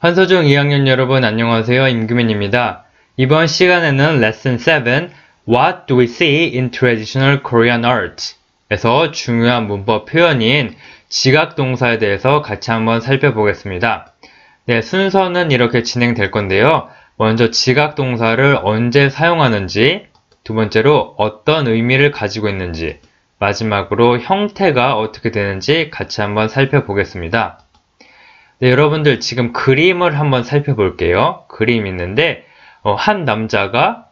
환서중 2학년 여러분 안녕하세요. 임규민입니다. 이번 시간에는 레슨 7 What do we see in traditional Korean art? 에서 중요한 문법 표현인 지각동사에 대해서 같이 한번 살펴보겠습니다. 네, 순서는 이렇게 진행될 건데요. 먼저 지각동사를 언제 사용하는지, 두 번째로 어떤 의미를 가지고 있는지, 마지막으로 형태가 어떻게 되는지 같이 한번 살펴보겠습니다. 네, 여러분들 지금 그림을 한번 살펴볼게요. 그림 있는데 한 남자가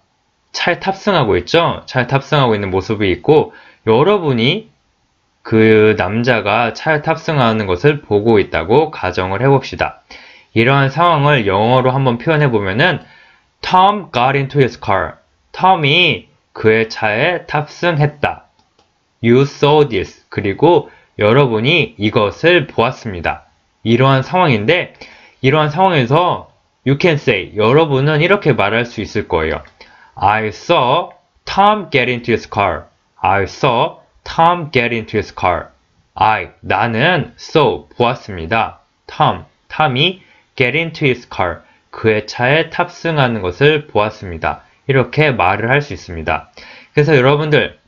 차에 탑승하고 있죠. 차에 탑승하고 있는 모습이 있고 여러분이 그 남자가 차에 탑승하는 것을 보고 있다고 가정을 해봅시다. 이러한 상황을 영어로 한번 표현해 보면은 Tom got into his car. 톰이 그의 차에 탑승했다. You saw this. 그리고 여러분이 이것을 보았습니다. 이러한 상황인데 이러한 상황에서 you can say 여러분은 이렇게 말할 수 있을 거예요. I saw Tom get into his car. I saw Tom get into his car. 나는 saw 보았습니다. 톰이 get into his car. 그의 차에 탑승하는 것을 보았습니다. 이렇게 말을 할 수 있습니다. 그래서 여러분들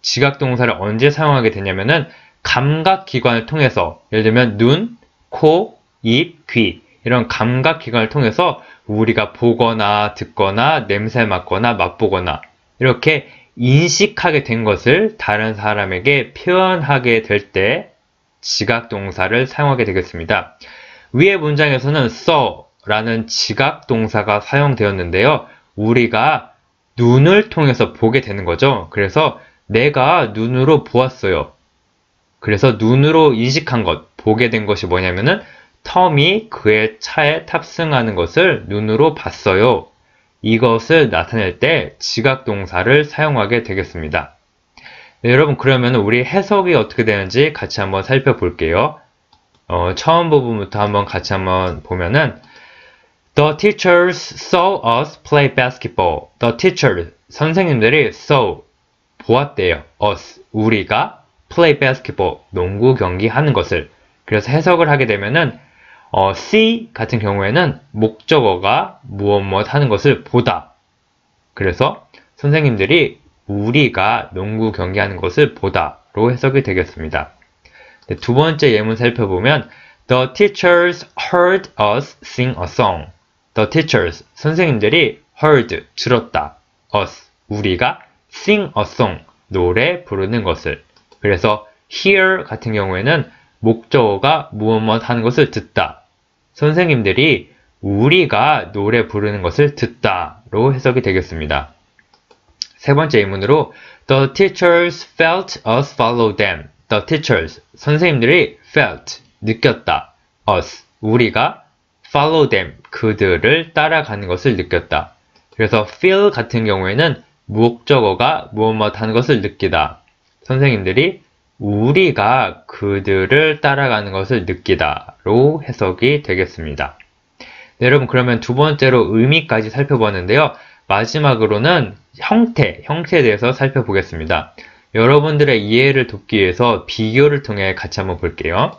지각동사를 언제 사용하게 되냐면은 감각기관을 통해서 예를 들면 눈, 코, 입, 귀 이런 감각기관을 통해서 우리가 보거나 듣거나 냄새 맡거나 맛보거나 이렇게 인식하게 된 것을 다른 사람에게 표현하게 될 때 지각동사를 사용하게 되겠습니다. 위의 문장에서는 saw라는 지각동사가 사용되었는데요. 우리가 눈을 통해서 보게 되는 거죠. 그래서 내가 눈으로 보았어요. 그래서 눈으로 인식한 것, 보게 된 것이 뭐냐면은 톰이 그의 차에 탑승하는 것을 눈으로 봤어요. 이것을 나타낼 때 지각동사를 사용하게 되겠습니다. 네, 여러분 그러면 우리 해석이 어떻게 되는지 같이 한번 살펴볼게요. 처음 부분부터 한번 같이 한번 보면은 The teachers saw us play basketball. The teachers, 선생님들이 saw, 보았대요. us, 우리가 play basketball, 농구 경기 하는 것을. 그래서 해석을 하게 되면은 see 같은 경우에는 목적어가 무엇 하는 것을 보다. 그래서 선생님들이 우리가 농구 경기 하는 것을 보다로 해석이 되겠습니다. 네, 두 번째 예문 살펴보면 The teachers heard us sing a song. The teachers, 선생님들이 heard, 들었다. us, 우리가 sing a song, 노래 부르는 것을. 그래서 hear 같은 경우에는 목적어가 무엇 하는 것을 듣다. 선생님들이 우리가 노래 부르는 것을 듣다로 해석이 되겠습니다. 세 번째 예문으로 The teachers felt us follow them. The teachers, 선생님들이 felt, 느꼈다. us, 우리가 follow them, 그들을 따라가는 것을 느꼈다. 그래서 feel 같은 경우에는 목적어가 무엇 하는 것을 느끼다. 선생님들이 우리가 그들을 따라가는 것을 느끼다로 해석이 되겠습니다. 네, 여러분 그러면 두 번째로 의미까지 살펴봤는데요. 마지막으로는 형태에 대해서 살펴보겠습니다. 여러분들의 이해를 돕기 위해서 비교를 통해 같이 한번 볼게요.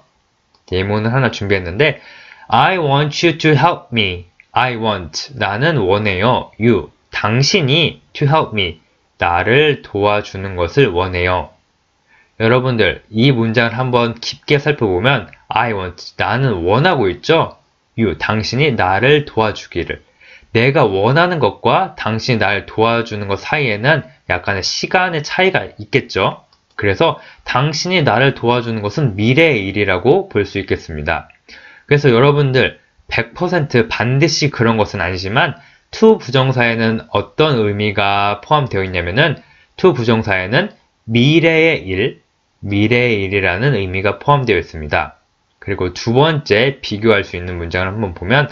예문을 하나 준비했는데 I want you to help me. I want, 나는 원해요. You, 당신이 to help me, 나를 도와주는 것을 원해요. 여러분들 이 문장을 한번 깊게 살펴보면 I want, 나는 원하고 있죠? You, 당신이 나를 도와주기를. 내가 원하는 것과 당신이 나를 도와주는 것 사이에는 약간의 시간의 차이가 있겠죠? 그래서 당신이 나를 도와주는 것은 미래의 일이라고 볼 수 있겠습니다. 그래서 여러분들 100% 반드시 그런 것은 아니지만 to 부정사에는 어떤 의미가 포함되어 있냐면은 to 부정사에는 미래의 일이라는 의미가 포함되어 있습니다. 그리고 두 번째 비교할 수 있는 문장을 한번 보면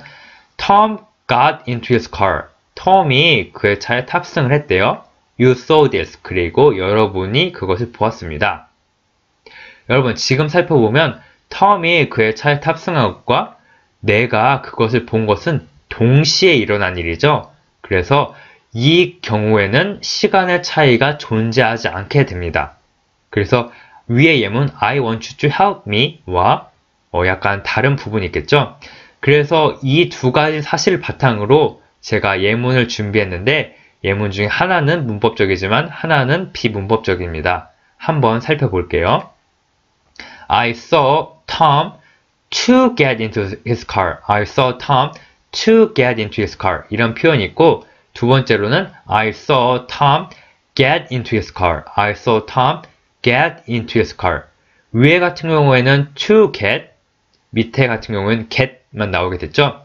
Tom got into his car. 톰이 그의 차에 탑승을 했대요. You saw this. 그리고 여러분이 그것을 보았습니다. 여러분 지금 살펴보면 톰이 그의 차에 탑승한 것과 내가 그것을 본 것은 동시에 일어난 일이죠. 그래서 이 경우에는 시간의 차이가 존재하지 않게 됩니다. 그래서 위의 예문 I want you to help me와 약간 다른 부분이 있겠죠? 그래서 이 두 가지 사실을 바탕으로 제가 예문을 준비했는데 예문 중에 하나는 문법적이지만 하나는 비문법적입니다. 한번 살펴볼게요. I saw Tom to get into his car. I saw Tom to get into his car. 이런 표현이 있고 두 번째로는 I saw Tom get into his car. I saw Tom get into his car. 위에 같은 경우에는 to get, 밑에 같은 경우에는 get만 나오게 됐죠.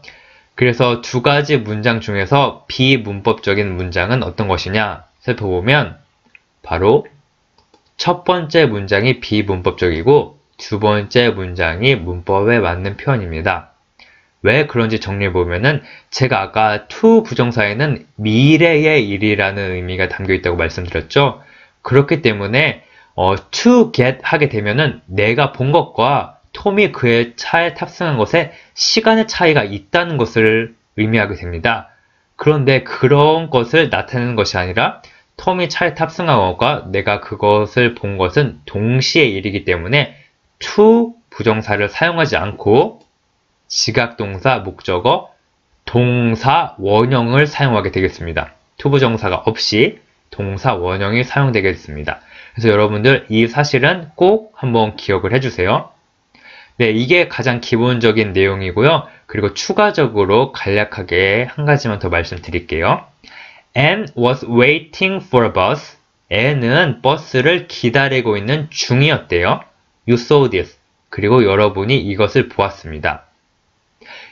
그래서 두 가지 문장 중에서 비문법적인 문장은 어떤 것이냐 살펴보면 바로 첫 번째 문장이 비문법적이고 두 번째 문장이 문법에 맞는 표현입니다. 왜 그런지 정리해보면은 제가 아까 to 부정사에는 미래의 일이라는 의미가 담겨있다고 말씀드렸죠. 그렇기 때문에 to get 하게 되면은 내가 본 것과 톰이 그의 차에 탑승한 것에 시간의 차이가 있다는 것을 의미하게 됩니다. 그런데 그런 것을 나타내는 것이 아니라 톰이 차에 탑승한 것과 내가 그것을 본 것은 동시의 일이기 때문에 to 부정사를 사용하지 않고 지각동사, 목적어, 동사, 원형을 사용하게 되겠습니다. to 부정사가 없이 동사, 원형이 사용되겠습니다. 그래서 여러분들 이 사실은 꼭 한번 기억을 해주세요. 네, 이게 가장 기본적인 내용이고요. 그리고 추가적으로 간략하게 한 가지만 더 말씀드릴게요. Anne was waiting for a bus. Anne은 버스를 기다리고 있는 중이었대요. You saw this. 그리고 여러분이 이것을 보았습니다.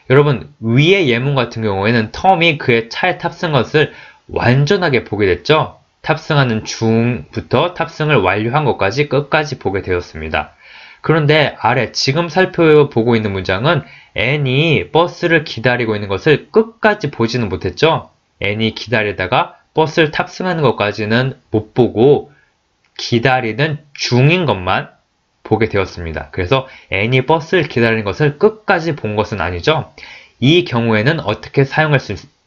여러분, 위의 예문 같은 경우에는 톰이 그의 차에 탑승한 것을 완전하게 보게 됐죠? 탑승하는 중부터 탑승을 완료한 것까지 끝까지 보게 되었습니다. 그런데 아래 지금 살펴보고 있는 문장은 Anne이 버스를 기다리고 있는 것을 끝까지 보지는 못했죠? Anne이 기다리다가 버스를 탑승하는 것까지는 못 보고 기다리는 중인 것만 보게 되었습니다. 그래서 Anne이 버스를 기다리는 것을 끝까지 본 것은 아니죠. 이 경우에는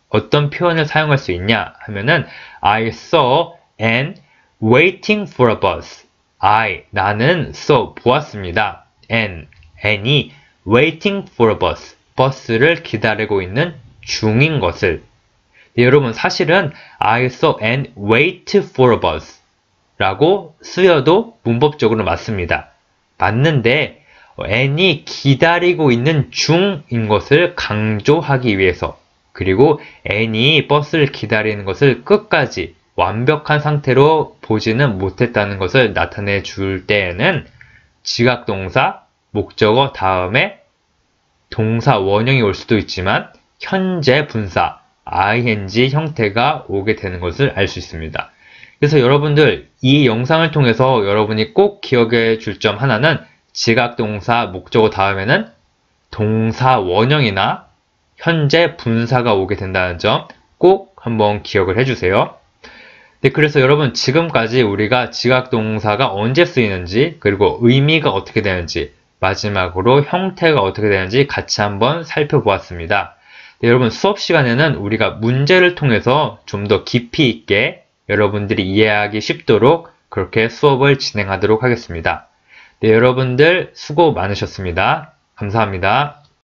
어떤 표현을 사용할 수 있냐 하면은 I saw Anne waiting for a bus. 나는 saw 보았습니다. Anne이 waiting for a bus. 버스를 기다리고 있는 중인 것을. 네, 여러분 사실은 I saw Anne wait for a bus 라고 쓰여도 문법적으로 맞습니다. 맞는데 Anne이 기다리고 있는 중인 것을 강조하기 위해서 그리고 Anne이 버스를 기다리는 것을 끝까지 완벽한 상태로 보지는 못했다는 것을 나타내 줄 때에는 지각동사, 목적어 다음에 동사 원형이 올 수도 있지만 현재 분사, ing 형태가 오게 되는 것을 알 수 있습니다. 그래서 여러분들 이 영상을 통해서 여러분이 꼭 기억해 줄 점 하나는 지각동사, 목적어 다음에는 동사 원형이나 현재 분사가 오게 된다는 점 꼭 한번 기억을 해주세요. 네, 그래서 여러분 지금까지 우리가 지각동사가 언제 쓰이는지 그리고 의미가 어떻게 되는지 마지막으로 형태가 어떻게 되는지 같이 한번 살펴보았습니다. 네, 여러분 수업 시간에는 우리가 문제를 통해서 좀 더 깊이 있게 여러분들이 이해하기 쉽도록 그렇게 수업을 진행하도록 하겠습니다. 네, 여러분들 수고 많으셨습니다. 감사합니다.